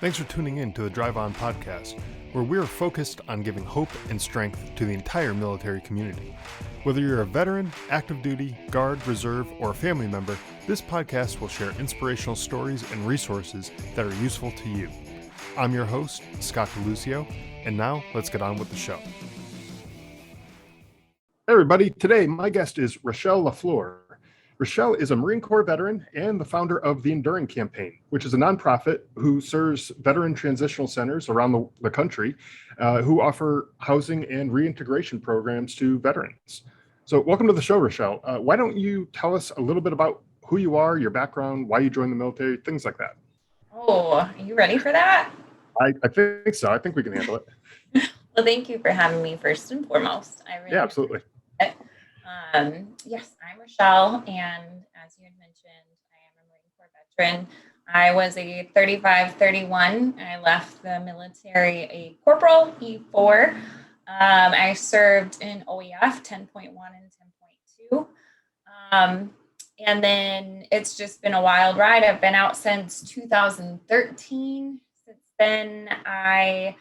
Thanks for tuning in to the Drive On podcast, where we're focused on giving hope and strength to the entire military community. Whether you're a veteran, active duty, guard, reserve, or a family member, this podcast will share inspirational stories and resources that are useful to you. I'm your host, Scott DeLucio, and now let's get on with the show. Hey everybody, today my guest is Rachelle LaFleur. Rachelle is a Marine Corps veteran and the founder of the Enduring Campaign, which is a nonprofit who serves veteran transitional centers around the country who offer housing and reintegration programs to veterans. So welcome to the show, Rachelle. Why don't you tell us a little bit about who you are, your background, why you joined the military, things like that. Oh, are you ready for that? I think so. I think we can handle it. Well, thank you for having me first and foremost. Yeah, absolutely. Yes, I'm Rachelle, and as you had mentioned, I am a Marine Corps veteran. I was a 35-31. I left the military a corporal, E4. I served in OEF 10.1 and 10.2. And then it's just been a wild ride. I've been out since 2013. Since then, I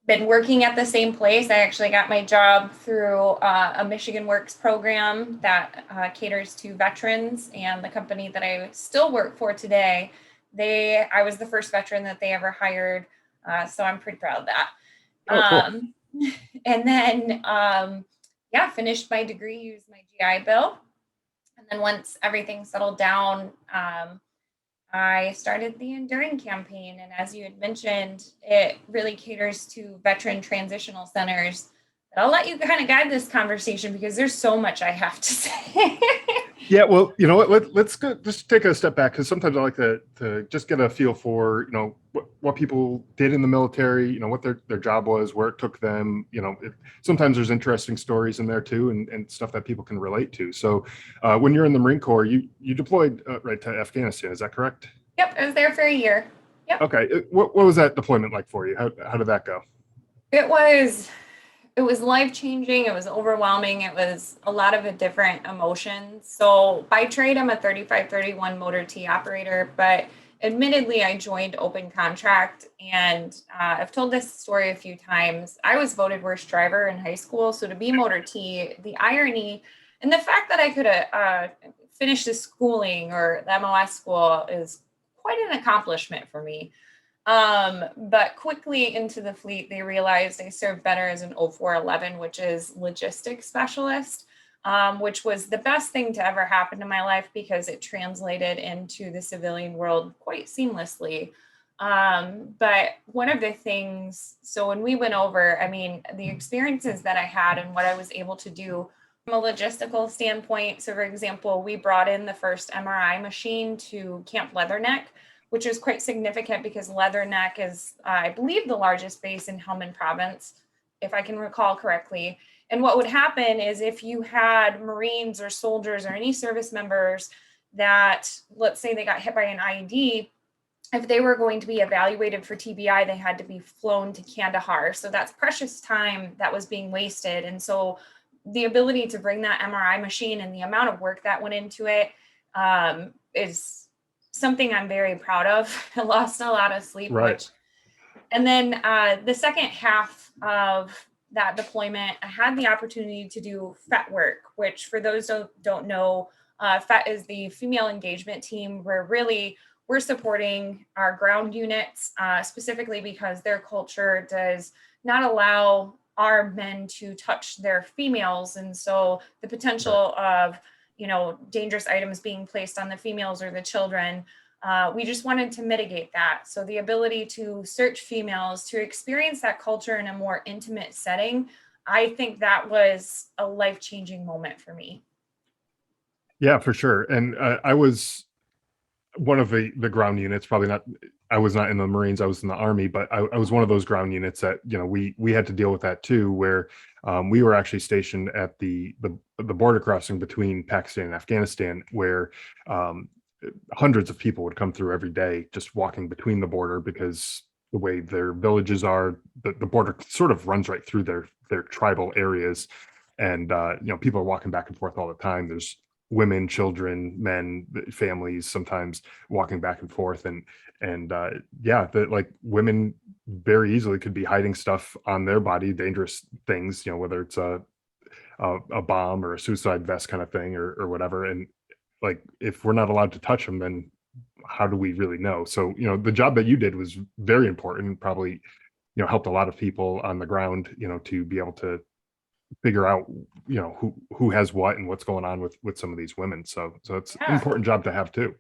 been working at the same place. I actually got my job through a Michigan Works program that caters to veterans, and the company that I still work for today, I was the first veteran that they ever hired, so I'm pretty proud of that. Cool. And then, finished my degree, used my GI Bill, and then once everything settled down, I started the Enduring Campaign, and as you had mentioned, it really caters to veteran transitional centers. But I'll let you kind of guide this conversation because there's so much I have to say. Yeah, well, you know what? Let's go, just take a step back, because sometimes I like to just get a feel for what people did in the military, what their job was, where it took them. Sometimes there's interesting stories in there too, and stuff that people can relate to. So, when you're in the Marine Corps, you deployed right to Afghanistan. Is that correct? Yep, I was there for a year. Yep. Okay, what was that deployment like for you? How did that go? It was life-changing. It was overwhelming. It was a lot of different emotions. So by trade, I'm a 35-31 motor T operator, but admittedly, I joined open contract, and I've told this story a few times. I was voted worst driver in high school. So to be motor T, the irony and the fact that I could finish the schooling or the MOS school is quite an accomplishment for me. But quickly into the fleet, they realized I served better as an 0411, which is logistics specialist, which was the best thing to ever happen to my life because it translated into the civilian world quite seamlessly. But one of the things, so when we went over, the experiences that I had and what I was able to do from a logistical standpoint. So for example, we brought in the first MRI machine to Camp Leatherneck, which is quite significant because Leatherneck is, I believe, the largest base in Helmand Province, if I can recall correctly. And what would happen is if you had Marines or soldiers or any service members that, let's say they got hit by an IED, if they were going to be evaluated for TBI, they had to be flown to Kandahar. So that's precious time that was being wasted. And so the ability to bring that MRI machine and the amount of work that went into it is something I'm very proud of. I lost a lot of sleep. Right. And then the second half of that deployment, I had the opportunity to do FET work, which for those who don't know, FET is the female engagement team where really we're supporting our ground units, specifically because their culture does not allow our men to touch their females. And so the potential of, dangerous items being placed on the females or the children, we just wanted to mitigate that. So the ability to search females, to experience that culture in a more intimate setting, I think that was a life-changing moment for me. Yeah, for sure. And I was one of the ground units, probably not, I was not in the Marines, I was in the Army, but I was one of those ground units that, we had to deal with that too, where we were actually stationed at the border crossing between Pakistan and Afghanistan, where hundreds of people would come through every day just walking between the border because the way their villages are, the border sort of runs right through their tribal areas. And, people are walking back and forth all the time. There's women, children, men, families sometimes walking back and forth, and yeah, that like women very easily could be hiding stuff on their body, dangerous things, whether it's a bomb or a suicide vest kind of thing, or whatever. And like, if we're not allowed to touch them, then how do we really know? So, the job that you did was very important, probably, helped a lot of people on the ground, to be able to figure out, who has what and what's going on with some of these women. So it's an Yeah. important job to have too.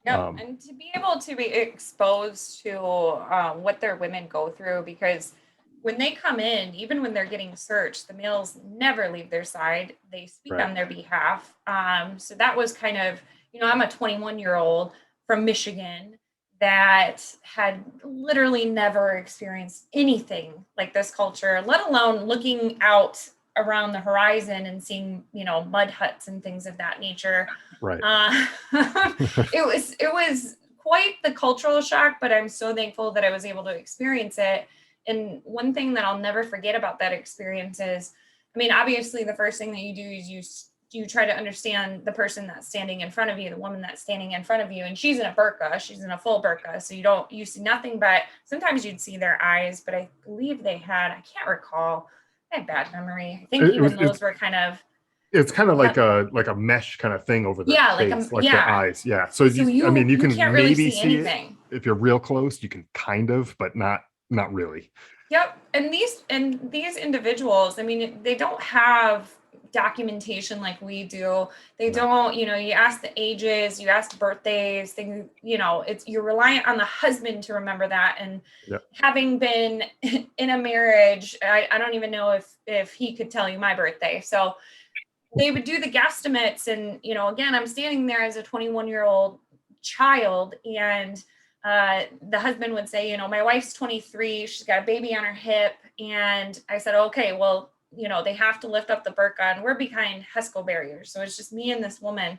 Yep. Um, And to be able to be exposed to what their women go through, because when they come in, even when they're getting searched, the males never leave their side. They speak right. on their behalf. So that was kind of, I'm a 21-year-old from Michigan that had literally never experienced anything like this culture, let alone looking out around the horizon and seeing, mud huts and things of that nature. Right. uh, it was quite the cultural shock, but I'm so thankful that I was able to experience it. And one thing that I'll never forget about that experience is, I mean, obviously the first thing that you do is you try to understand the person that's standing in front of you, the woman that's standing in front of you, and she's in a burqa, she's in a full burqa, so you see nothing, but sometimes you'd see their eyes. But I believe I can't recall, I have bad memory. I think It even was those were kind of, it's kind of yeah, like a mesh kind of thing over their yeah, face, like their yeah. eyes. Yeah. So So I mean, you you can can't really maybe see see it anything. if you're real close. You can kind of, but not really. Yep. And these individuals, I mean, they don't have documentation like we do. They No. don't, you ask the ages, you ask birthdays, things, it's you're reliant on the husband to remember that. And Yeah. having been in a marriage, I don't even know if he could tell you my birthday. So they would do the guesstimates. And, again, I'm standing there as a 21-year-old child, and the husband would say, my wife's 23, she's got a baby on her hip. And I said, okay, well, they have to lift up the burqa, and we're behind HESCO barriers. So it's just me and this woman.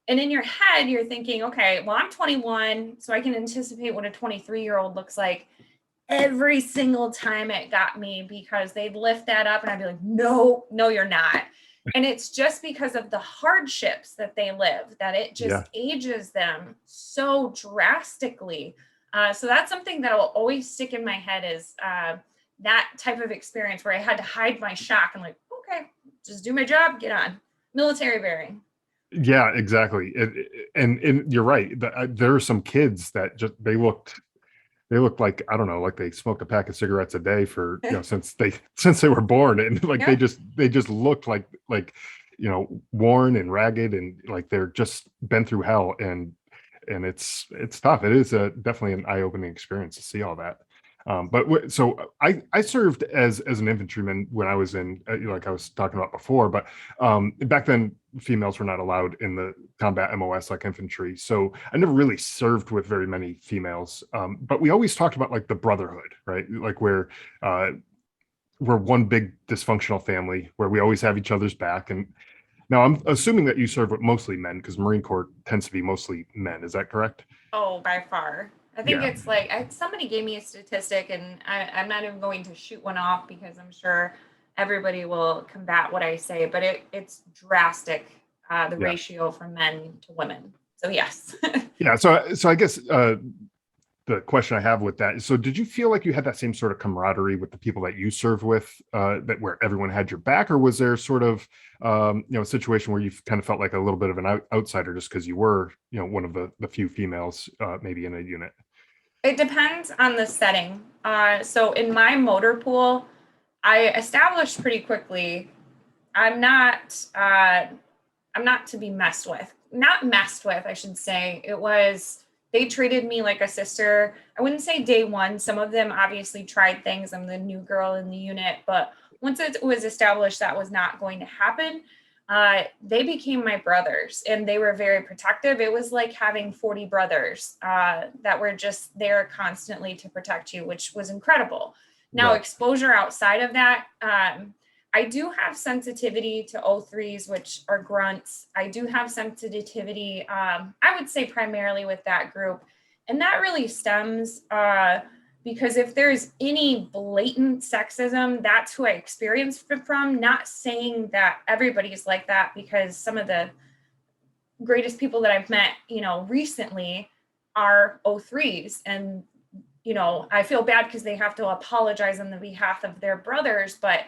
And in your head, you're thinking, okay, well, I'm 21, so I can anticipate what a 23-year-old looks like. Every single time it got me, because they'd lift that up and I'd be like, no, no, you're not. And it's just because of the hardships that they live that it Yeah. just ages them so drastically. So that's something that will always stick in my head, is that type of experience where I had to hide my shock and like, okay, just do my job, get on. Military bearing. Yeah, exactly. And you're right. There are some kids that just they looked like, I don't know, like they smoked a pack of cigarettes a day for, since they were born, and like they Yep. just looked like worn and ragged, and like they're just been through hell. And it's tough. It is definitely an eye-opening experience to see all that. So I served as an infantryman when I was in, like I was talking about before, but back then females were not allowed in the combat MOS like infantry. So I never really served with very many females. But we always talked about like the brotherhood, right? Like uh, we're one big dysfunctional family where we always have each other's back. And now I'm assuming that you serve with mostly men, because Marine Corps tends to be mostly men. Is that correct? Oh, by far. I think Yeah. it's like somebody gave me a statistic, and I'm not even going to shoot one off because I'm sure everybody will combat what I say, but it's drastic, the Yeah. ratio from men to women. So yes. Yeah. So I guess the question I have with that is, so did you feel like you had that same sort of camaraderie with the people that you served with, that where everyone had your back, or was there sort of a situation where you kind of felt like a little bit of an outsider just because you were one of the few females maybe in a unit? It depends on the setting. So in my motor pool, I established pretty quickly I'm not I'm not to be messed with. Not messed with, I should say. It was, they treated me like a sister. I wouldn't say day one. Some of them obviously tried things. I'm the new girl in the unit, but once it was established that was not going to happen, they became my brothers, and they were very protective. It was like having 40 brothers that were just there constantly to protect you, which was incredible. Now, Right. exposure outside of that, I do have sensitivity to O3s, which are grunts. I do have sensitivity, I would say primarily with that group. And that really stems because if there's any blatant sexism, that's who I experienced it from. Not saying that everybody's like that, because some of the greatest people that I've met, recently are O3s. And, I feel bad because they have to apologize on the behalf of their brothers, but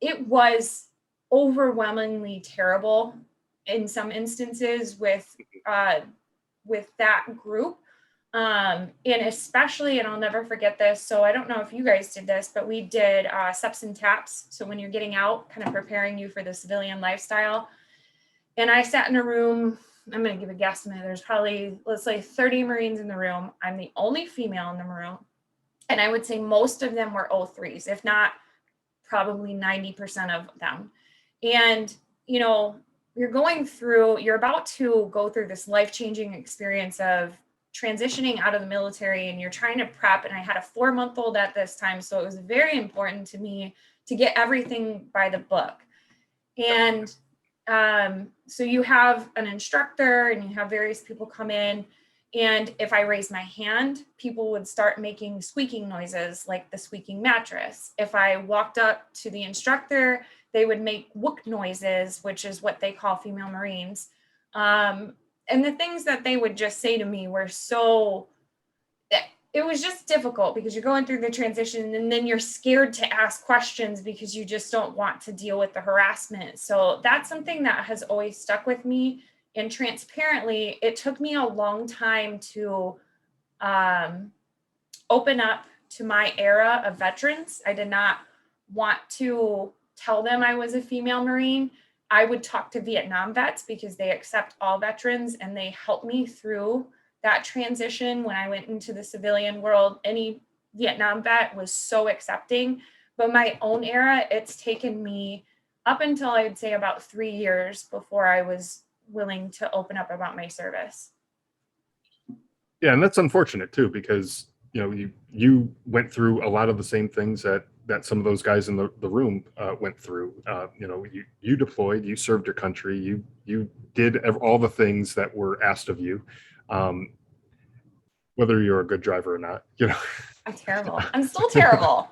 it was overwhelmingly terrible in some instances uh, with that group. And especially, and I'll never forget this. So I don't know if you guys did this, but we did steps and taps. So when you're getting out, kind of preparing you for the civilian lifestyle. And I sat in a room, I'm going to give a guesstimate. There's probably, let's say 30 Marines in the room. I'm the only female in the room. And I would say most of them were O3s, if not probably 90% of them. And, you're about to go through this life-changing experience of transitioning out of the military, and you're trying to prep. And I had a 4-month-old at this time. So it was very important to me to get everything by the book. And so you have an instructor and you have various people come in. And if I raised my hand, people would start making squeaking noises, like the squeaking mattress. If I walked up to the instructor, they would make wook noises, which is what they call female Marines. And the things that they would just say to me were it was just difficult because you're going through the transition and then you're scared to ask questions because you just don't want to deal with the harassment. So that's something that has always stuck with me. And transparently, it took me a long time to open up to my era of veterans. I did not want to tell them I was a female Marine. I would talk to Vietnam vets because they accept all veterans and they helped me through that transition when I went into the civilian world. Any Vietnam vet was so accepting. But my own era, it's taken me up until I'd say about 3 years before I was willing to open up about my service. Yeah, and that's unfortunate too, because you went through a lot of the same things that some of those guys in the room went through. You deployed, you served your country, you did all the things that were asked of you, whether you're a good driver or not. I'm terrible. I'm still terrible.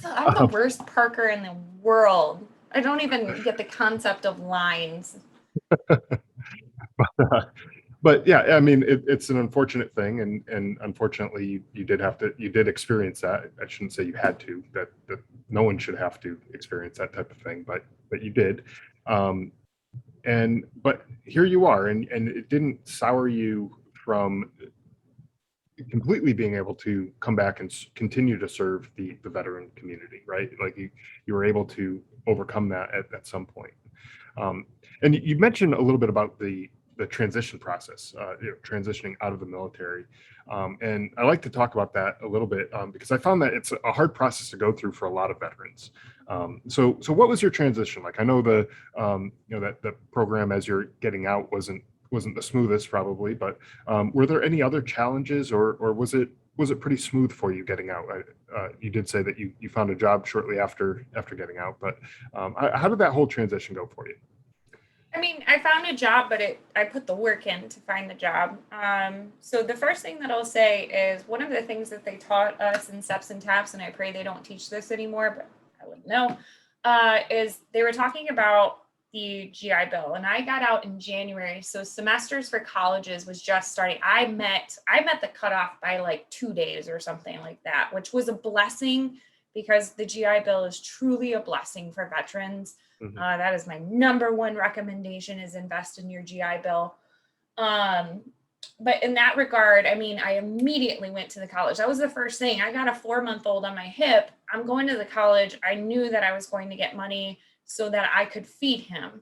I'm the worst parker in the world. I don't even get the concept of lines. But yeah, I mean, it's an unfortunate thing, and unfortunately, you did experience that. I shouldn't say you had to. That no one should have to experience that type of thing, but you did. But here you are, and it didn't sour you from completely being able to come back and continue to serve the veteran community, right? Like you were able to overcome that at some point. And you mentioned a little bit about the transition process, transitioning out of the military. And I like to talk about that a little bit because I found that it's a hard process to go through for a lot of veterans. So what was your transition like? I know that the program as you're getting out wasn't the smoothest probably, but were there any other challenges, or was it pretty smooth for you getting out? You did say that you found a job shortly after getting out, but how did that whole transition go for you? I mean, I found a job, but I put the work in to find the job. So the first thing that I'll say is one of the things that they taught us in steps and taps, and I pray they don't teach this anymore, but I wouldn't know, is they were talking about the GI Bill, and I got out in January. So semesters for colleges was just starting. I met the cutoff by like 2 days or something like that, which was a blessing because the GI Bill is truly a blessing for veterans. Mm-hmm. That is my number one recommendation, is invest in your GI Bill. But in that regard, I mean, I immediately went to the college. That was the first thing. I got a 4-month-old on my hip. I'm going to the college. I knew that I was going to get money so that I could feed him.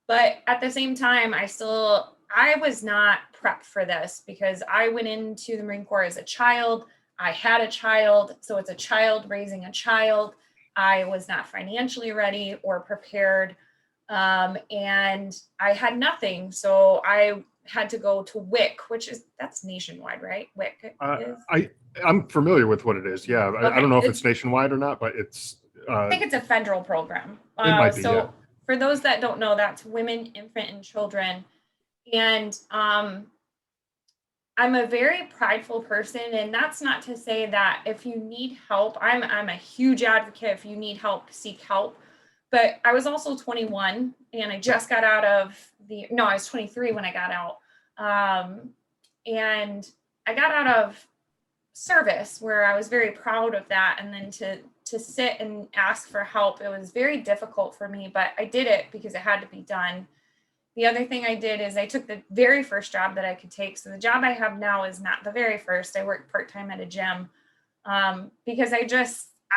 But at the same time, I was not prepped for this because I went into the Marine Corps as a child. I had a child. So it's a child raising a child. I was not financially ready or prepared. And I had nothing. So I had to go to WIC, that's nationwide, right? WIC. I'm familiar with what it is. Yeah. Okay. I don't know if it's nationwide or not, but it's, I think it's a federal program. It might be, yeah. For those that don't know, that's women, infant, and children. And I'm a very prideful person, and that's not to say that if you need help, I'm a huge advocate. If you need help, seek help. But I was also 21 and I just got out of I was 23 when I got out. And I got out of service where I was very proud of that. And then to sit and ask for help, it was very difficult for me, but I did it because it had to be done. The other thing I did is I took the very first job that I could take. So the job I have now is not the very first. I work part-time at a gym because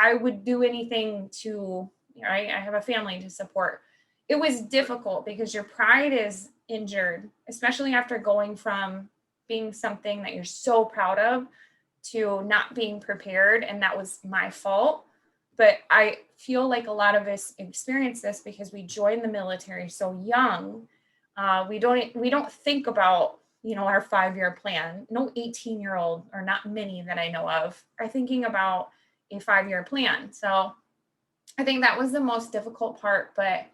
I would do anything to, I have a family to support. It was difficult because your pride is injured, especially after going from being something that you're so proud of to not being prepared. And that was my fault. But I feel like a lot of us experience this because we joined the military so young. We don't think about, our 5-year plan. No 18-year-old, or not many that I know of, are thinking about a 5-year plan. So I think that was the most difficult part. But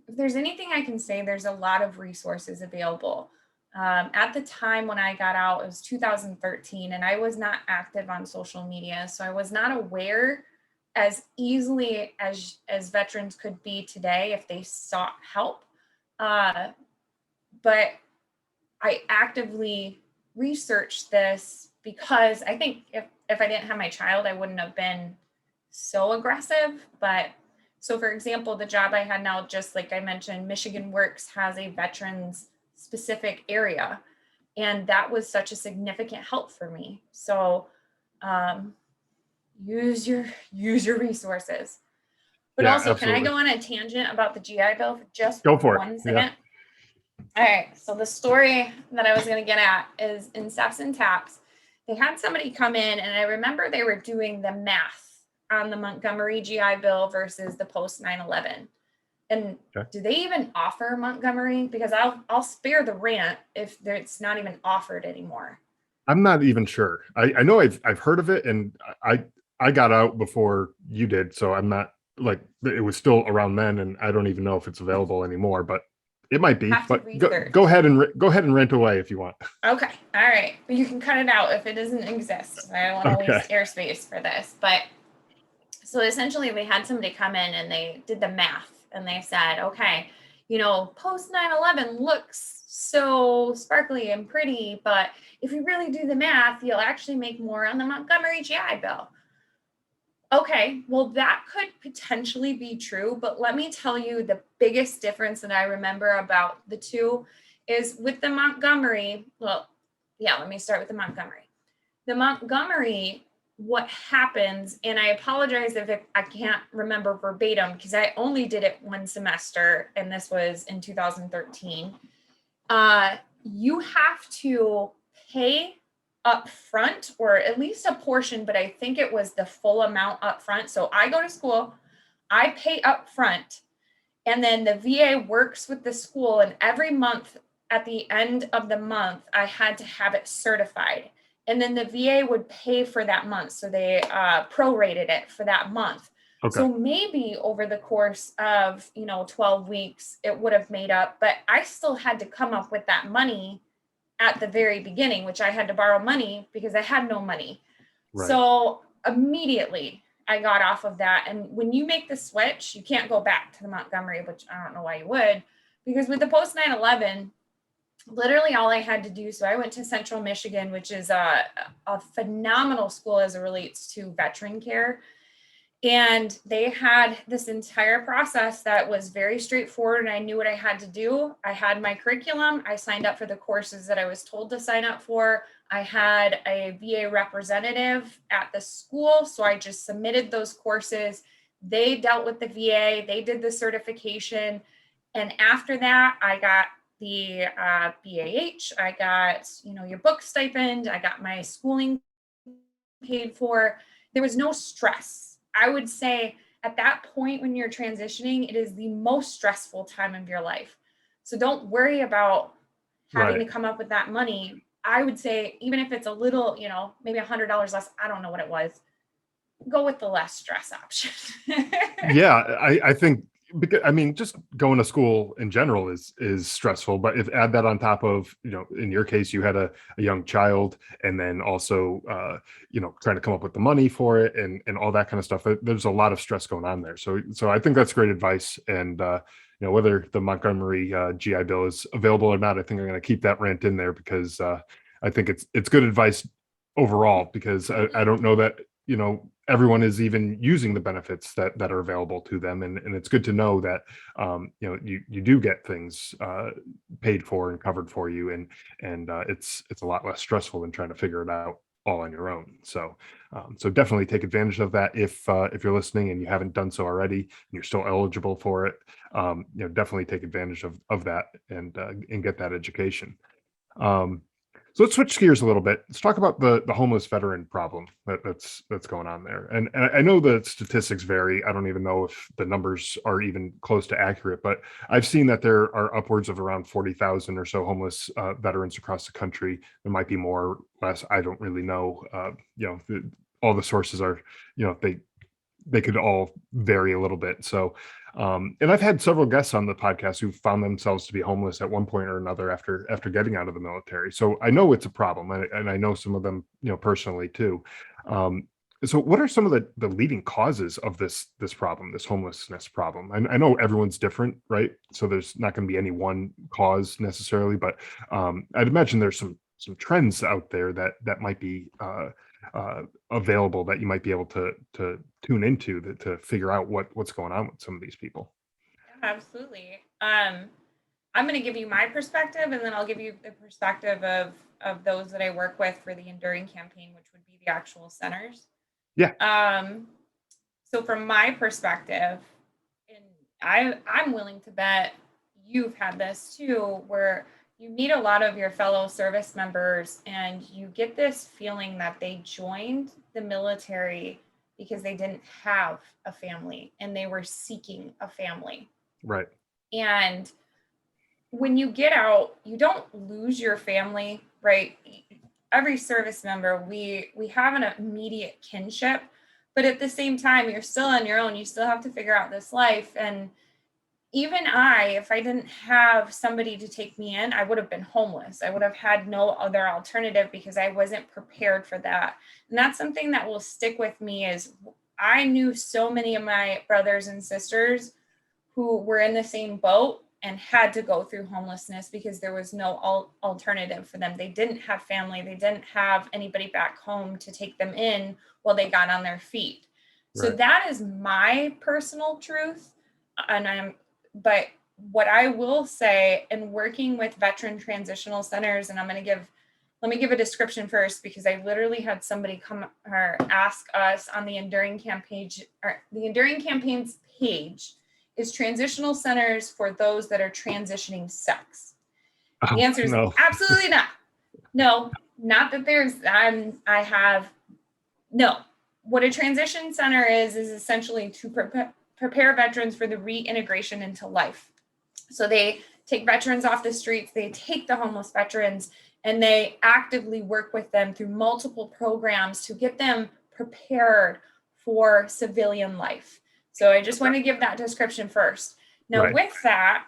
if there's anything I can say, there's a lot of resources available. At the time when I got out, it was 2013, and I was not active on social media. So I was not aware as easily as veterans could be today if they sought help. But I actively researched this because I think if I didn't have my child, I wouldn't have been so aggressive. But so for example, the job I had now, just like I mentioned, Michigan Works has a veterans specific area. And that was such a significant help for me. So use your resources. But Yeah, also, can I absolutely. go on a tangent about the GI Bill for just Go for it. 1 second? Yeah. All right. So the story that I was going to get at is in Steps and Taps. They had somebody come in, and I remember they were doing the math on the Montgomery GI Bill versus the post 9/11. And Okay. do they even offer Montgomery? Because I'll spare the rant if it's not even offered anymore. I'm not even sure. I know I've heard of it, and I got out before you did, so I'm not like it was still around then, and I don't even know if it's available anymore. But it might be. Have to But research. go ahead and go ahead and rant away if you want. Okay. All right. But you can cut it out if it doesn't exist. I don't want to Okay. waste airspace for this. But so essentially, we had somebody come in and they did the math and they said, okay, post 9/11 looks so sparkly and pretty, but if you really do the math, you'll actually make more on the Montgomery GI Bill. Okay, well, that could potentially be true, but let me tell you the biggest difference that I remember about the two is with the Montgomery. Well, yeah, let me start with the Montgomery. The Montgomery, what happens, and I apologize if I can't remember verbatim because I only did it one semester, and this was in 2013. You have to pay up front, or at least a portion, but I think it was the full amount up front. So I go to school, I pay up front, and then the VA works with the school, and every month at the end of the month, I had to have it certified. And then the VA would pay for that month. So they prorated it for that month. Okay. So maybe over the course of, 12 weeks, it would have made up, but I still had to come up with that money at the very beginning, which I had to borrow money because I had no money. Right. So immediately I got off of that. And when you make the switch, you can't go back to the Montgomery, which I don't know why you would, because with the post 9/11, literally all I had to do. So I went to Central Michigan, which is a phenomenal school as it relates to veteran care. And they had this entire process that was very straightforward. And I knew what I had to do. I had my curriculum. I signed up for the courses that I was told to sign up for. I had a VA representative at the school. So I just submitted those courses. They dealt with the VA. They did the certification. And after that, I got the BAH. I got, your book stipend. I got my schooling paid for. There was no stress. I would say at that point when you're transitioning, it is the most stressful time of your life. So don't worry about having to come up with that money. I would say, even if it's a little, maybe $100 less, I don't know what it was, go with the less stress option. Yeah, I think because I mean, just going to school in general is stressful. But if add that on top of, in your case, you had a young child, and then also trying to come up with the money for it and all that kind of stuff. There's a lot of stress going on there. So I think that's great advice. And whether the Montgomery GI Bill is available or not, I think I'm going to keep that rant in there because I think it's good advice overall, because I don't know that everyone is even using the benefits that are available to them, and it's good to know that you do get things paid for and covered for you, and it's a lot less stressful than trying to figure it out all on your own. So definitely take advantage of that if you're listening and you haven't done so already and you're still eligible for it. Definitely take advantage of that and get that education. um, so let's switch gears a little bit. Let's talk about the homeless veteran problem that's going on there. And I know the statistics vary. I don't even know if the numbers are even close to accurate, but I've seen that there are upwards of around 40,000 or so homeless veterans across the country. There might be more, less. I don't really know. All the sources are, they could all vary a little bit. So, and I've had several guests on the podcast who found themselves to be homeless at one point or another after getting out of the military. So I know it's a problem, and I know some of them, personally too. Um, so, what are some of the leading causes of this problem, this homelessness problem? I know everyone's different, right? So there's not going to be any one cause necessarily, but I'd imagine there's some trends out there that might be available that you might be able to tune into to figure out what's going on with some of these people. Yeah, absolutely. I'm going to give you my perspective, and then I'll give you the perspective of those that I work with for the Enduring campaign, which would be the actual centers. Yeah. So from my perspective, and I'm willing to bet you've had this too, where you meet a lot of your fellow service members and you get this feeling that they joined the military because they didn't have a family and they were seeking a family. Right. And when you get out, you don't lose your family, right? Every service member, we have an immediate kinship, but at the same time, you're still on your own. You still have to figure out this life. And even if I didn't have somebody to take me in, I would have been homeless. I would have had no other alternative because I wasn't prepared for that. And that's something that will stick with me is I knew so many of my brothers and sisters who were in the same boat and had to go through homelessness because there was no alternative for them. They didn't have family. They didn't have anybody back home to take them in while they got on their feet. So Right. that is my personal truth. But what I will say in working with veteran transitional centers, and let me give a description first, because I literally had somebody come or ask us on the Enduring campaign, or the Enduring campaign's page, is transitional centers for those that are transitioning sex? The Oh, answer is no. absolutely not. No, not that I have, no. What a transition center is essentially to prepare veterans for the reintegration into life. So they take veterans off the streets, they take the homeless veterans, and they actively work with them through multiple programs to get them prepared for civilian life. So I just want to give that description first. Now, Right. with that,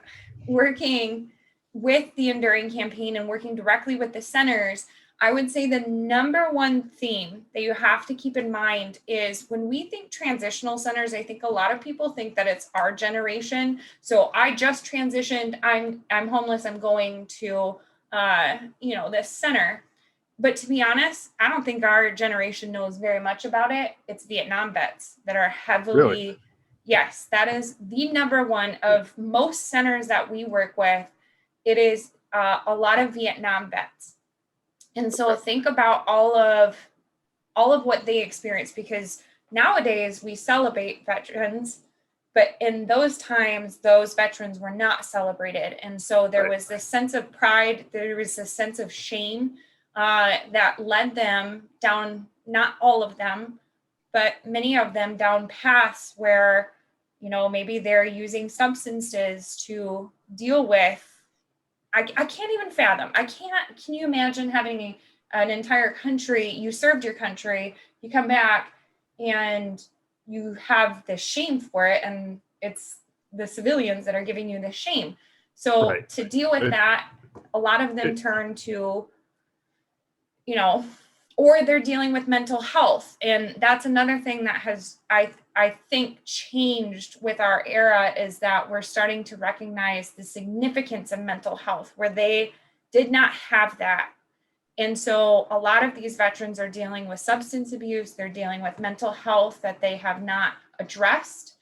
working with the Enduring campaign and working directly with the centers, I would say the number one theme that you have to keep in mind is when we think transitional centers, I think a lot of people think that it's our generation. So I just transitioned, I'm homeless, I'm going to this center. But to be honest, I don't think our generation knows very much about it. It's Vietnam vets that are Really. heavily, yes, that is the number one of most centers that we work with. It is a lot of Vietnam vets. And so Okay. think about all of what they experience, because nowadays we celebrate veterans, but in those times those veterans were not celebrated. And so there Right. was this sense of pride, there was this sense of shame that led them down, not all of them, but many of them down paths where maybe they're using substances to deal with. I can't even fathom. Can you imagine having an entire country, you served your country, you come back and you have the shame for it, and the civilians that are giving you the shame. So Right. to deal with It, that, a lot of them it, turn to, you know, or they're dealing with mental health. And that's another thing that has, I think, changed with our era, is that we're starting to recognize the significance of mental health, where they did not have that. And so a lot of these veterans are dealing with substance abuse, they're dealing with mental health that they have not addressed.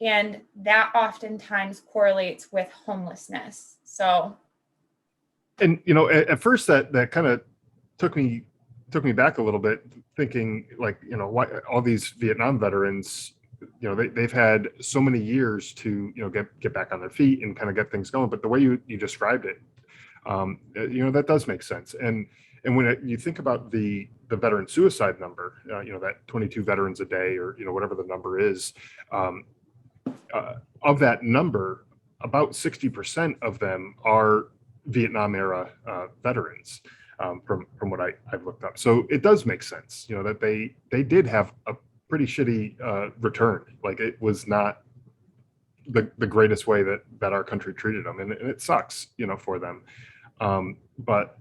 And that oftentimes correlates with homelessness. So, and at first that kind of took me back a little bit, thinking like, why all these Vietnam veterans, they've had so many years to get back on their feet and kind of get things going. But the way you described it, that does make sense. And when you think about the veteran suicide number, that 22 veterans a day, or whatever the number is, um, of that number, about 60% of them are Vietnam era veterans, from what I've looked up. So it does make sense, that they did have a pretty shitty return. Like, it was not the greatest way that our country treated them, and it sucks, for them. But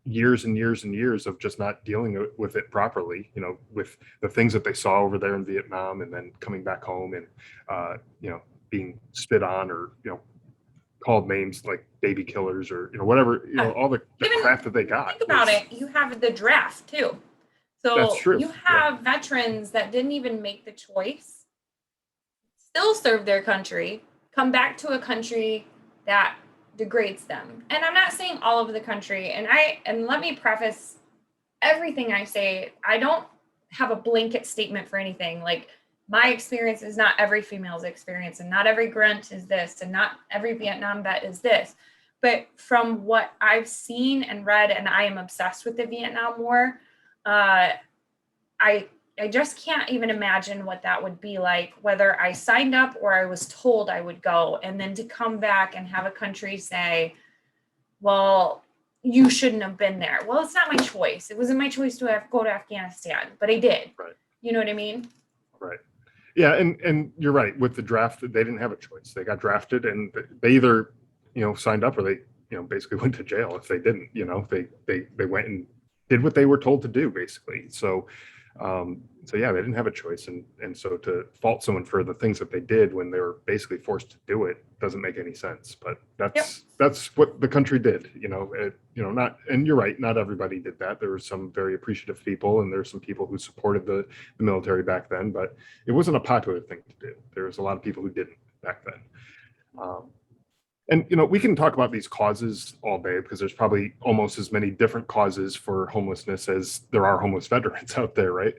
years and years and years of just not dealing with it properly, with the things that they saw over there in Vietnam, and then coming back home and, being spit on, or, called names like baby killers, or, whatever, all the crap that they got. Think about it. You have the draft too. That's So true. you have veterans that didn't even make the choice, still serve their country, come back to a country that degrades them. And I'm not saying all of the country, and let me preface everything I say, I don't have a blanket statement for anything. Like, my experience is not every female's experience, and not every grunt is this, and not every Vietnam vet is this. But from what I've seen and read, and I am obsessed with the Vietnam War, I just can't even imagine what that would be like, whether I signed up or I was told I would go, and then to come back and have a country say, well, you shouldn't have been there. Well, it's not my choice. It wasn't my choice to go to Afghanistan, but I did. Right. You know what I mean? Right. Yeah, and you're right. With the draft, they didn't have a choice. They got drafted, and they either, signed up, or they, basically went to jail if they didn't. They went and did what they were told to do, basically. So, yeah, they didn't have a choice, and so to fault someone for the things that they did when they were basically forced to do it doesn't make any sense. But that's what the country did. Not, and you're right, not everybody did that. There were some very appreciative people, and there's some people who supported the military back then, but it wasn't a popular thing to do. There was a lot of people who didn't back then. And we can talk about these causes all day, because there's probably almost as many different causes for homelessness as there are homeless veterans out there, right?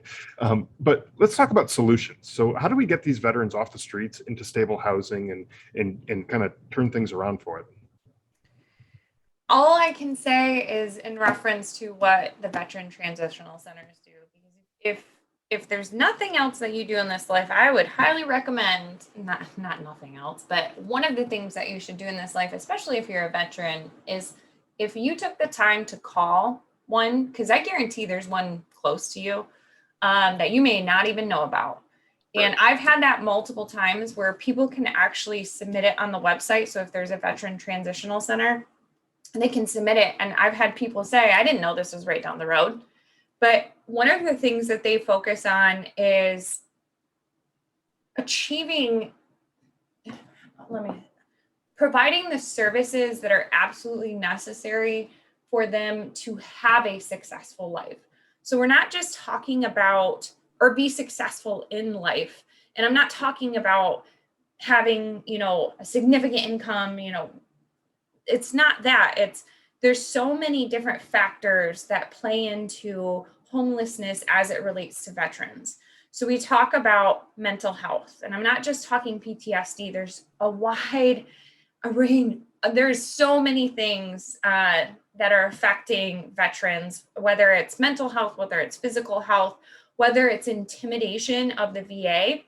But let's talk about solutions. So how do we get these veterans off the streets into stable housing, and kind of turn things around for them? All I can say is in reference to what the veteran transitional centers do, because if there's nothing else that you do in this life, I would highly recommend, not nothing else, but one of the things that you should do in this life, especially if you're a veteran, is if you took the time to call one, because I guarantee there's one close to you, that you may not even know about. Right. And I've had that multiple times where people can actually submit it on the website. So if there's a veteran transitional center, they can submit it. And I've had people say, I didn't know this was right down the road. But one of the things that they focus on is providing the services that are absolutely necessary for them to have a successful life. So we're not just talking about, or be successful in life. And I'm not talking about having, a significant income, it's not that. There's so many different factors that play into homelessness as it relates to veterans. So we talk about mental health, and I'm not just talking PTSD. There's a wide array. There's so many things that are affecting veterans, whether it's mental health, whether it's physical health, whether it's intimidation of the VA.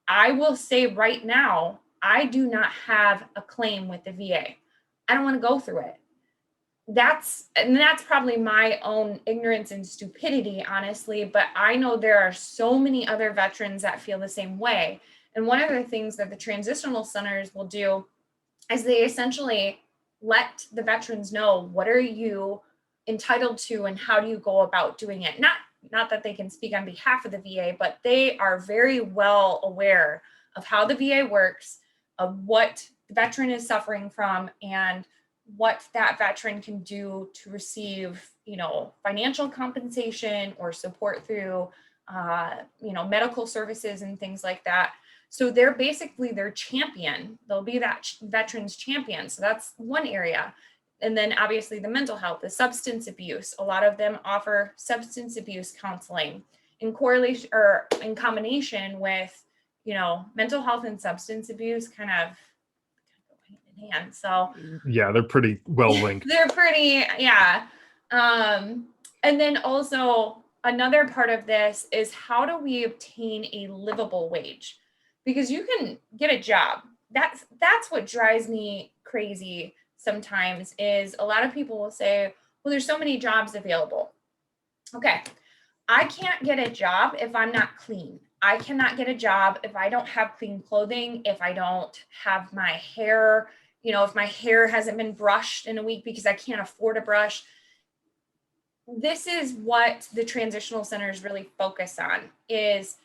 I will say right now, I do not have a claim with the VA. I don't want to go through it. That's probably my own ignorance and stupidity, honestly, but I know there are so many other veterans that feel the same way. And one of the things that the transitional centers will do is they essentially let the veterans know, what are you entitled to and how do you go about doing it? Not that they can speak on behalf of the VA, but they are very well aware of how the VA works, of what the veteran is suffering from, and what that veteran can do to receive, financial compensation or support through, medical services and things like that. So they're basically their champion. They'll be that veteran's champion. So that's one area. And then obviously the mental health, the substance abuse. A lot of them offer substance abuse counseling in correlation or in combination with, mental health and substance abuse kind of go hand in hand. So Yeah, they're pretty well linked. they're pretty, yeah. And then also another part of this is, how do we obtain a livable wage? Because you can get a job. That's what drives me crazy sometimes, is a lot of people will say, well, there's so many jobs available. Okay. I can't get a job if I'm not clean. I cannot get a job if I don't have clean clothing, if I don't have my hair, if my hair hasn't been brushed in a week because I can't afford a brush. This is what the transitional centers really focus on, is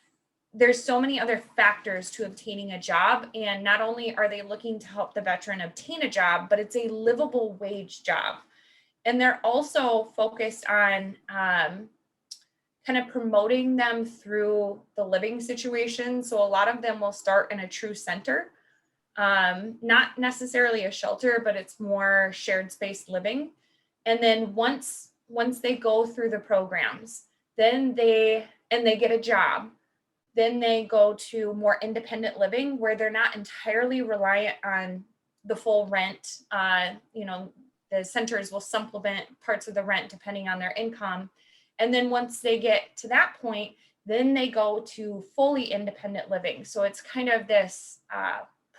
there's so many other factors to obtaining a job. And not only are they looking to help the veteran obtain a job, but it's a livable wage job. And they're also focused on kind of promoting them through the living situation. So a lot of them will start in a true center, not necessarily a shelter, but it's more shared space living. And then once they go through the programs, then they get a job. Then they go to more independent living, where they're not entirely reliant on the full rent. The centers will supplement parts of the rent depending on their income. And then once they get to that point, then they go to fully independent living. So it's kind of this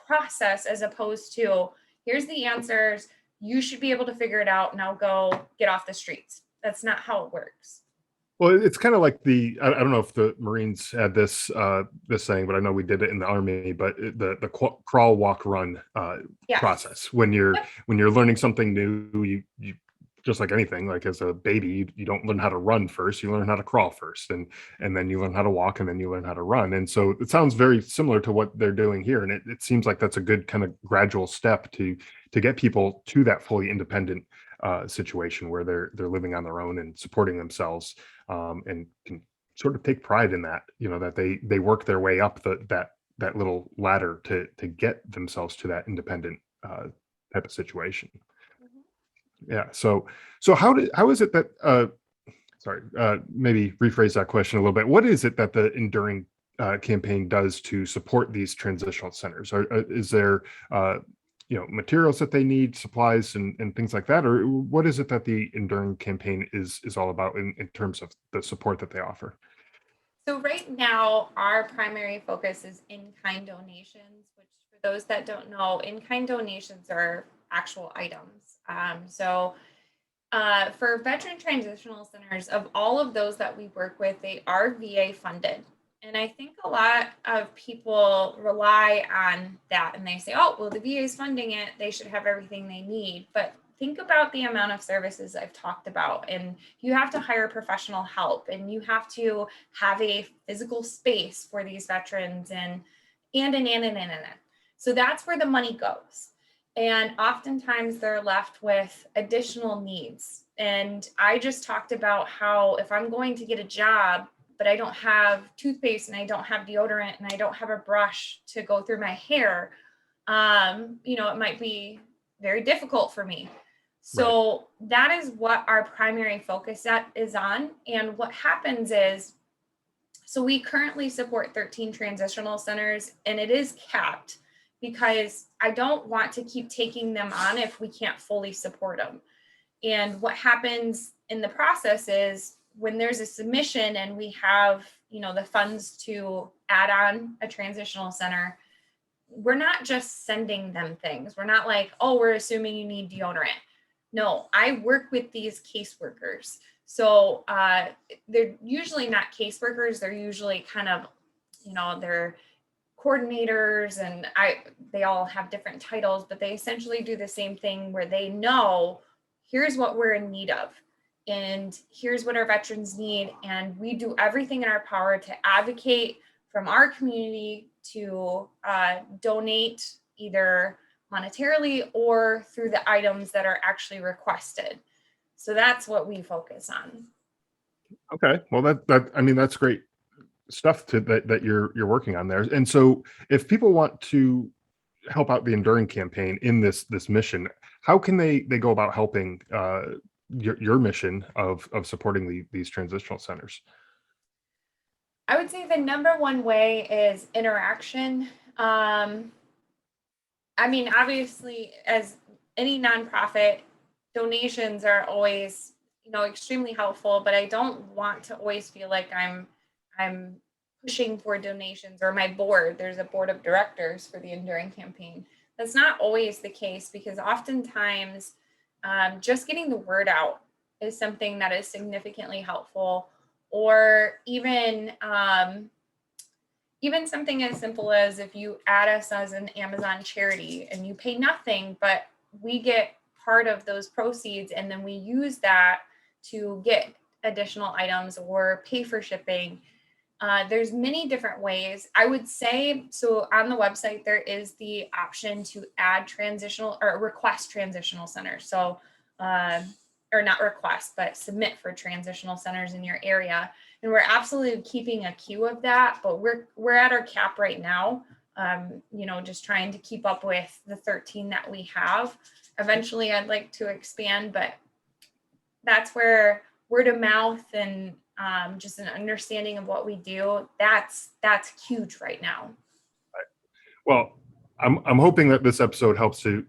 process, as opposed to, here's the answers, you should be able to figure it out, now go get off the streets. That's not how it works. Well, it's kind of like I don't know if the Marines had this saying, but I know we did it in the Army. But the crawl, walk, run Yes. process, when you're Yep. when you're learning something new, you just like anything, like as a baby, you don't learn how to run first. You learn how to crawl first, and then you learn how to walk, and then you learn how to run. And so it sounds very similar to what they're doing here, and it seems like that's a good kind of gradual step to get people to that fully independent situation where they're living on their own and supporting themselves, and can sort of take pride in that, that they work their way up that little ladder to get themselves to that independent type of situation. Yeah. So how is it that sorry, maybe rephrase that question a little bit. What is it that the Enduring campaign does to support these transitional centers? Is there materials that they need, supplies and things like that, or what is it that the Enduring campaign is all about in terms of the support that they offer? So right now, our primary focus is in-kind donations, which, for those that don't know, in-kind donations are actual items. For veteran transitional centers, of all of those that we work with, they are VA funded. And I think a lot of people rely on that, and they say, oh, well, the VA is funding it, they should have everything they need. But think about the amount of services I've talked about, and you have to hire professional help, and you have to have a physical space for these veterans, and. So that's where the money goes. And oftentimes they're left with additional needs. And I just talked about how, if I'm going to get a job, but I don't have toothpaste and I don't have deodorant and I don't have a brush to go through my hair, it might be very difficult for me. So that is what our primary focus is on. And what happens is, so we currently support 13 transitional centers, and it is capped because I don't want to keep taking them on if we can't fully support them. And what happens in the process is, when there's a submission and we have, the funds to add on a transitional center, we're not just sending them things. We're not like, oh, we're assuming you need deodorant. No, I work with these caseworkers. So they're usually not caseworkers. They're usually kind of, they're coordinators, and they all have different titles, but they essentially do the same thing where they know, here's what we're in need of, and here's what our veterans need, and we do everything in our power to advocate from our community to donate either monetarily or through the items that are actually requested. So that's what we focus on. Okay. Well, I mean, that's great stuff that you're working on there. And so if people want to help out the Enduring campaign in this mission, how can they go about helping your mission of supporting these transitional centers? I would say the number one way is interaction. I mean, obviously, as any nonprofit, donations are always, extremely helpful, but I don't want to always feel like I'm pushing for donations, or my board. There's a board of directors for the Enduring campaign. That's not always the case, because oftentimes just getting the word out is something that is significantly helpful, or even something as simple as if you add us as an Amazon charity and you pay nothing, but we get part of those proceeds, and then we use that to get additional items or pay for shipping. There's many different ways. I would say, so on the website, there is the option to add transitional or request transitional centers. So, or not request, but submit for transitional centers in your area. And we're absolutely keeping a queue of that, but we're at our cap right now. Just trying to keep up with the 13 that we have. Eventually, I'd like to expand, but that's where word of mouth and just an understanding of what we do, that's huge right now. Well, I'm hoping that this episode helps to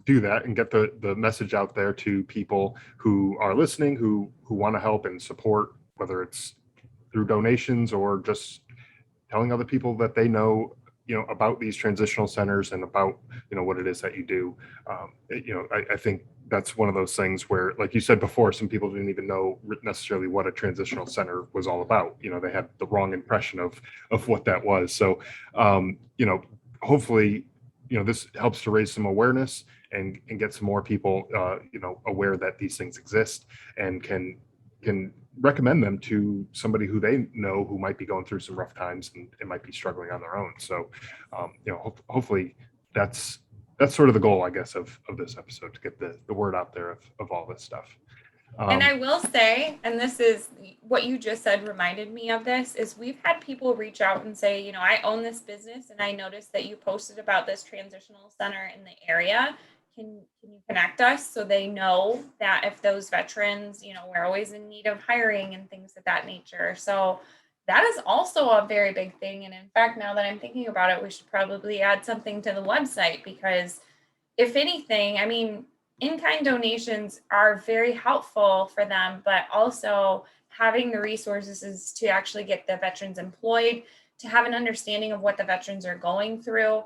do that and get the message out there to people who are listening, who want to help and support, whether it's through donations or just telling other people that they know, about these transitional centers and about, what it is that you do. I think that's one of those things where, like you said before, some people didn't even know necessarily what a transitional center was all about. They had the wrong impression of what that was. So, hopefully, this helps to raise some awareness and get some more people, aware that these things exist and can recommend them to somebody who they know who might be going through some rough times and might be struggling on their own. So, hopefully that's sort of the goal, I guess, of this episode, to get the word out there of all this stuff. And I will say, and this is what you just said reminded me of this, is we've had people reach out and say, I own this business and I noticed that you posted about this transitional center in the area. Can you connect us, so they know that if those veterans, we're always in need of hiring and things of that nature. So that is also a very big thing. And in fact, now that I'm thinking about it, we should probably add something to the website, because if anything, I mean, in-kind donations are very helpful for them, but also having the resources to actually get the veterans employed, to have an understanding of what the veterans are going through.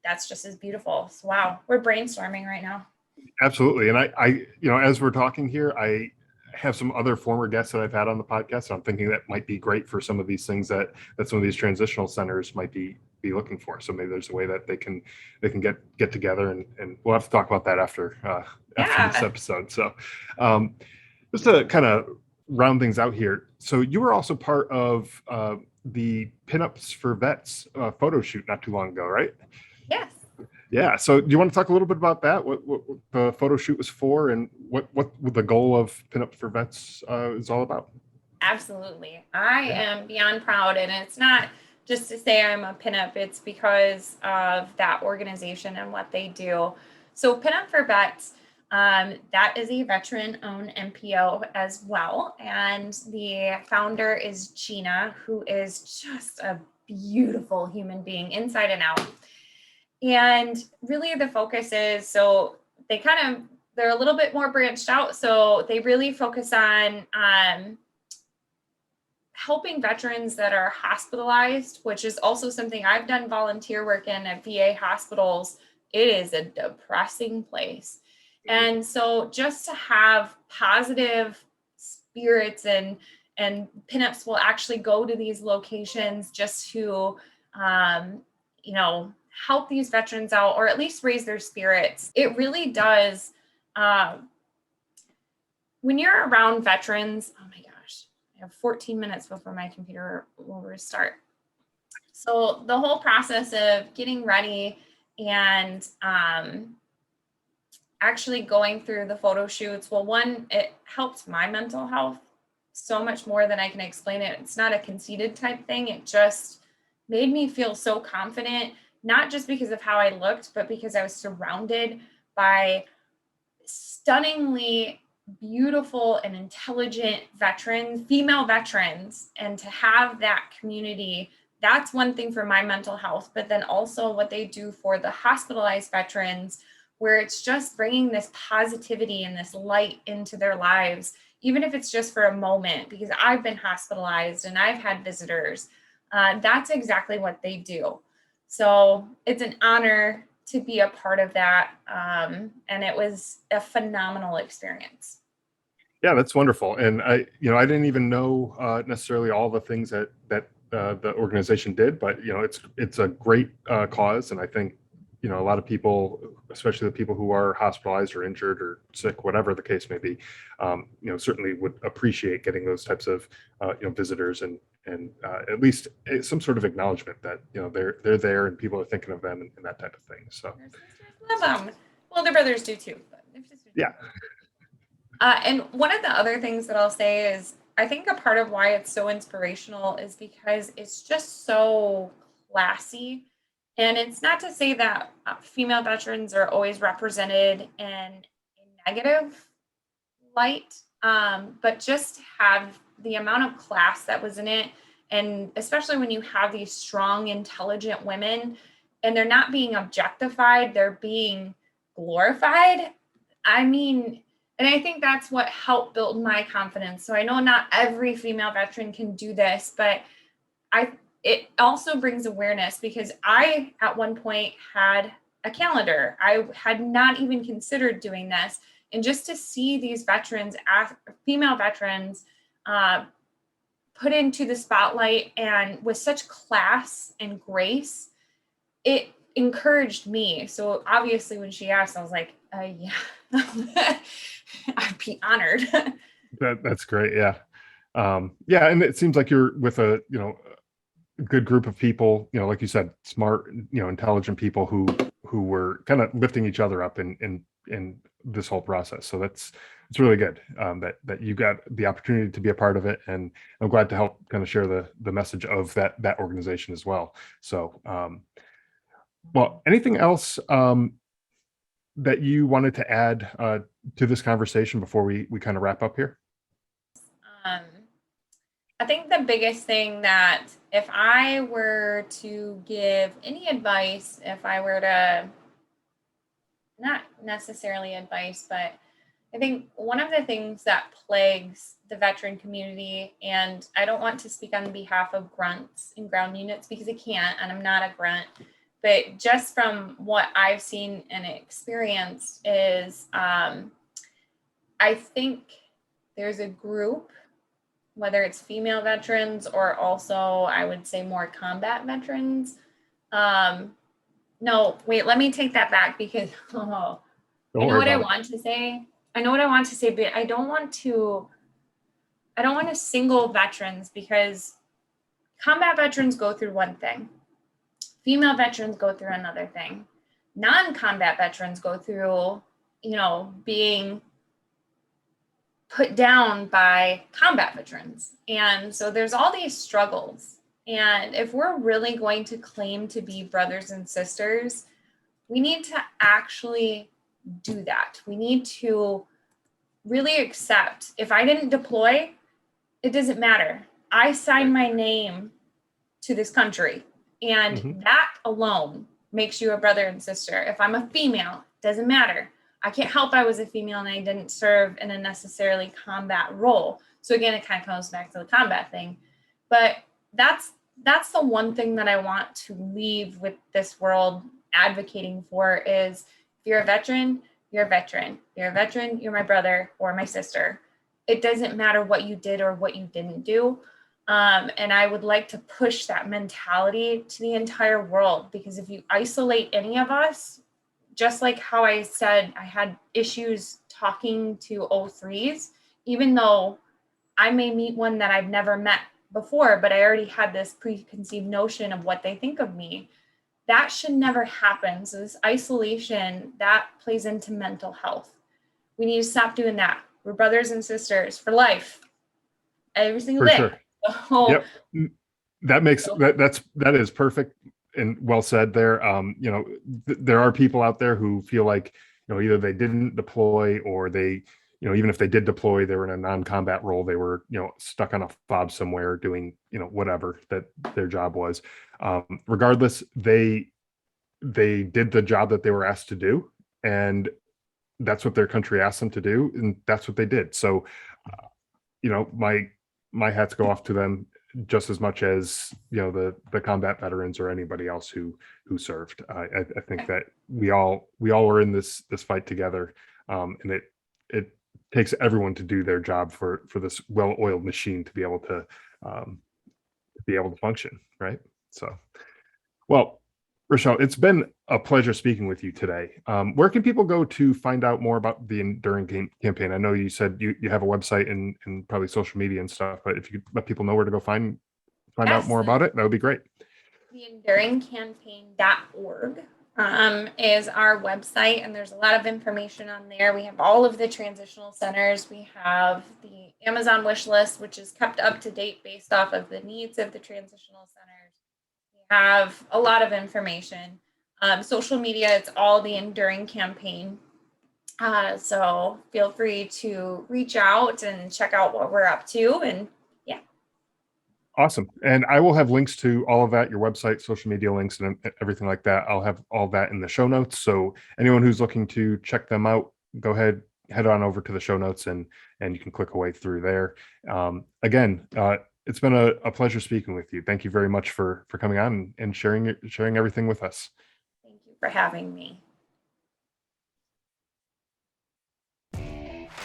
That's just as beautiful. So, wow, we're brainstorming right now. Absolutely. And I, as we're talking here, I have some other former guests that I've had on the podcast. So I'm thinking that might be great for some of these things that some of these transitional centers might be looking for. So maybe there's a way that they can get together, and we'll have to talk about that after this episode. So just to kind of round things out here. So you were also part of the Pinups for Vets photo shoot not too long ago, right? Yes. Yeah. So do you want to talk a little bit about that? What the photo shoot was for, and what the goal of Pinup for Vets is all about? Absolutely. I am beyond proud. And it's not just to say I'm a pinup, it's because of that organization and what they do. So Pinup for Vets, that is a veteran-owned NPO as well. And the founder is Gina, who is just a beautiful human being inside and out. And really the focus is, so they're a little bit more branched out. So they really focus on helping veterans that are hospitalized, which is also something I've done volunteer work in at VA hospitals. It is a depressing place. And so just to have positive spirits, and pinups will actually go to these locations just to um, help these veterans out, or at least raise their spirits. It really does. When you're around veterans, oh my gosh, I have 14 minutes before my computer will restart. So the whole process of getting ready and actually going through the photo shoots, well, one, it helped my mental health so much more than I can explain it. It's not a conceited type thing. It just made me feel so confident, not just because of how I looked, but because I was surrounded by stunningly beautiful and intelligent veterans, female veterans, and to have that community. That's one thing for my mental health, but then also what they do for the hospitalized veterans, where it's just bringing this positivity and this light into their lives, even if it's just for a moment, because I've been hospitalized and I've had visitors. That's exactly what they do. So it's an honor to be a part of that. And it was a phenomenal experience. Yeah, that's wonderful. And I didn't even know necessarily all the things that the organization did, but it's a great cause, and I think a lot of people, especially the people who are hospitalized or injured or sick, whatever the case may be, certainly would appreciate getting those types of visitors and at least some sort of acknowledgement that they're there and people are thinking of them and that type of thing. So Their sisters love them. Well, their brothers do too, but their sisters yeah. And one of the other things that I'll say is I think a part of why it's so inspirational is because it's just so classy. And it's not to say that female veterans are always represented in a negative light, but just have the amount of class that was in it. And especially when you have these strong, intelligent women and they're not being objectified, they're being glorified. I mean, and I think that's what helped build my confidence. So I know not every female veteran can do this, but it also brings awareness, because I at one point had a calendar. I had not even considered doing this. And just to see these veterans, female veterans, put into the spotlight and with such class and grace, it encouraged me. So obviously when she asked, I was like, yeah, I'd be honored. That's great. Yeah. Yeah. And it seems like you're with a good group of people, like you said, smart, intelligent people who were kind of lifting each other up in this whole process. So it's really good that you got the opportunity to be a part of it, and I'm glad to help kind of share the message of that organization as well. So, well, anything else that you wanted to add to this conversation before we kind of wrap up here? Um, I think the biggest thing that if I were to give any advice, if I were to, not necessarily advice, but I think one of the things that plagues the veteran community, and I don't want to speak on behalf of grunts and ground units because I can't, and I'm not a grunt, but just from what I've seen and experienced is I think there's a group, whether it's female veterans or also I would say more combat veterans. No, wait, let me take that back because I know what I want to say. I know what I want to say, but I don't want to single veterans, because combat veterans go through one thing. Female veterans go through another thing. Non-combat veterans go through, being put down by combat veterans. And so there's all these struggles. And if we're really going to claim to be brothers and sisters, we need to actually do that. We need to really accept, if I didn't deploy, it doesn't matter. I signed my name to this country, and that alone makes you a brother and sister. If I'm a female, doesn't matter. I can't help I was a female and I didn't serve in a necessarily combat role. So again, it kind of comes back to the combat thing. But that's the one thing that I want to leave with this world advocating for is, if you're a veteran, you're a veteran. You're a veteran, you're my brother or my sister. It doesn't matter what you did or what you didn't do. And I would like to push that mentality to the entire world, because if you isolate any of us, just like how I said, I had issues talking to O3s, even though I may meet one that I've never met before, but I already had this preconceived notion of what they think of me. That should never happen. So this isolation, that plays into mental health. We need to stop doing that. We're brothers and sisters for life, every single For day. sure. So, Yep. That is perfect and well said there. There are people out there who feel like, either they didn't deploy, or they, even if they did deploy, they were in a non-combat role. They were, stuck on a fob somewhere doing, whatever that their job was. Regardless, they did the job that they were asked to do, and that's what their country asked them to do, and that's what they did. So, my hats go off to them just as much as the combat veterans or anybody else who served. I think that we all were in this fight together, and it takes everyone to do their job for this well-oiled machine to be able to function, right? So, well, Rachelle, it's been a pleasure speaking with you today. Where can people go to find out more about the Enduring campaign? I know you said you have a website and probably social media and stuff, but if you could let people know where to go find out more about it, that would be great. TheEnduringCampaign.org is our website, and there's a lot of information on there. We have all of the transitional centers. We have the Amazon wish list, which is kept up to date based off of the needs of the transitional centers. Have a lot of information. Social media, it's all the Enduring campaign. So feel free to reach out and check out what we're up to. And yeah. Awesome. And I will have links to all of that, your website, social media links, and everything like that. I'll have all that in the show notes. So anyone who's looking to check them out, go ahead, head on over to the show notes, and you can click away through there. Again, it's been a pleasure speaking with you. Thank you very much for coming on and sharing everything with us. Thank you for having me.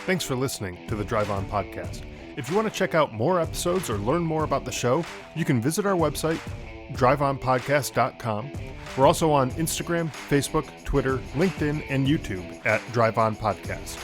Thanks for listening to the Drive On podcast. If you want to check out more episodes or learn more about the show, you can visit our website, driveonpodcast.com. We're also on Instagram, Facebook, Twitter, LinkedIn, and YouTube at Drive On Podcast.